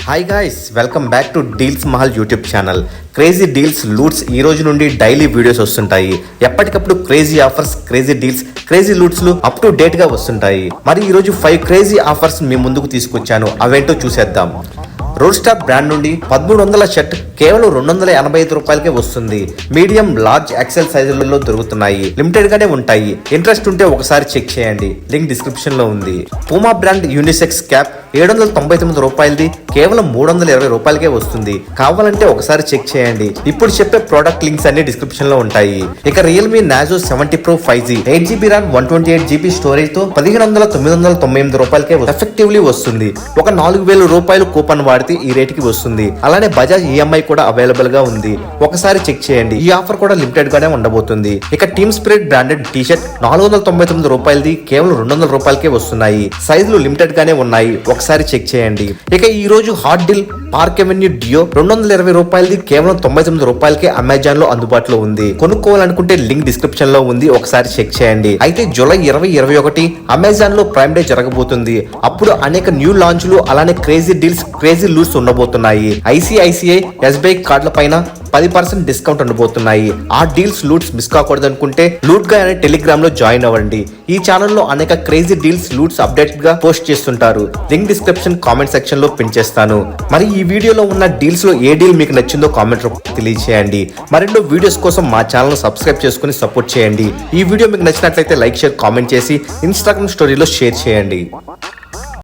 Hi guys, welcome back to deals Mahal YouTube channel. Crazy deals loots ఈ రోజు నుండి daily videos వస్తుంటాయి. ఎప్పటికప్పుడు crazy offers, crazy deals, crazy loots up to date గా వస్తుంటాయి. మరి ఈ రోజు 5 క్రేజీ ఆఫర్స్ మీ ముందుకు తీసుకొచ్చాను. అవేంటో చూసేద్దాం. రోడ్ స్టార్ బ్రాండ్ నుండి 1300 షర్ట్ కేవలం 285 రూపాయలకే వస్తుంది. మీడియం, లార్జ్, ఎక్సెల్ సైజులలో దొరుకుతున్నాయి. లిమిటెడ్ గానే ఉంటాయి. ఇంట్రెస్ట్ ఉంటే ఒకసారి చెక్ చేయండి, లింక్ డిస్క్రిప్షన్ లో ఉంది. పూమా బ్రాండ్ యూనిసెక్స్ క్యాప్ 799 రూపాయలది కేవలం 320 రూపాయలకే వస్తుంది. కావాలంటే ఒకసారి చెక్ చేయండి. ఇప్పుడు చెప్పే ప్రోడక్ట్ లింక్స్ అన్ని డిస్క్రిప్షన్ లో ఉంటాయి. ఇక Realme Narzo 70 Pro 5G 8GB RAM 128GB storage తో 15,999 రూపాయలకే ఎఫెక్టివ్లీ వస్తుంది. ఒక 4000 రూపాయలు కూపన్ వాడితే ఈ రేటుకి వస్తుంది. అలానే బజాజ్ ఈఎంఐ కూడా అవైలబుల్ గా ఉంది. ఒకసారి చెక్ చేయండి. ఈ ఆఫర్ కూడా లిమిటెడ్ గానే ఉండబోతుంది. ఇక team spirit branded T shirt 499 రూపాయలది కేవలం 200 రూపాయలకే వస్తున్నాయి. సైజులు లిమిటెడ్ గానే ఉన్నాయి. ఒకసారి చెక్ చేయండి. ఇక ఈ రోజు హాట్ డీల్ పార్క్ అవెన్యూ డియో 220 రూపాయలది కేవలం 99 రూపాయలకే అమెజాన్ లో అందుబాటులో ఉంది. కొనుక్కోవాలనుకుంటే లింక్ డిస్క్రిప్షన్ లో ఉంది. ఒకసారి చెక్ చేయండి. అయితే జూలై 2021 అమెజాన్ లో ప్రైమ్ డే జరగబోతుంది. అప్పుడు అనేక న్యూ లాంచ్లు, అలానే క్రేజీ డీల్స్, క్రేజీ లూట్స్ ఉండబోతున్నాయి. ఐసిఐసిఐ, ఎస్బీఐ కార్డుల పైన 10% డిస్కౌంట్ ఉండబోతున్నాయి. ఆ డీల్స్, లూట్స్ మిస్ కాకూడదు అనుకుంటే లూట్ గా అనే టెలిగ్రామ్ లో జాయిన్ అవ్వండి. ఈ ఛానల్లో అనేక క్రేజీ డీల్స్, లూట్స్ అప్డేట్ గా పోస్ట్ చేస్తుంటారు. లింక్ డిస్క్రిప్షన్, కామెంట్ సెక్షన్ లో పిన్ చేస్తాను. మరి ఈ వీడియోలో ఉన్న డీల్స్ లో ఏ డీల్ మీకు నచ్చిందో కామెంట్ రూపంలో తెలియజేయండి. మరెన్నో వీడియోస్ కోసం మా ఛానల్ సబ్స్క్రైబ్ చేసుకుని సపోర్ట్ చేయండి. ఈ వీడియో మీకు నచ్చినట్లయితే లైక్, షేర్, కామెంట్ చేసి ఇన్స్టాగ్రామ్ స్టోరీలో షేర్ చేయండి.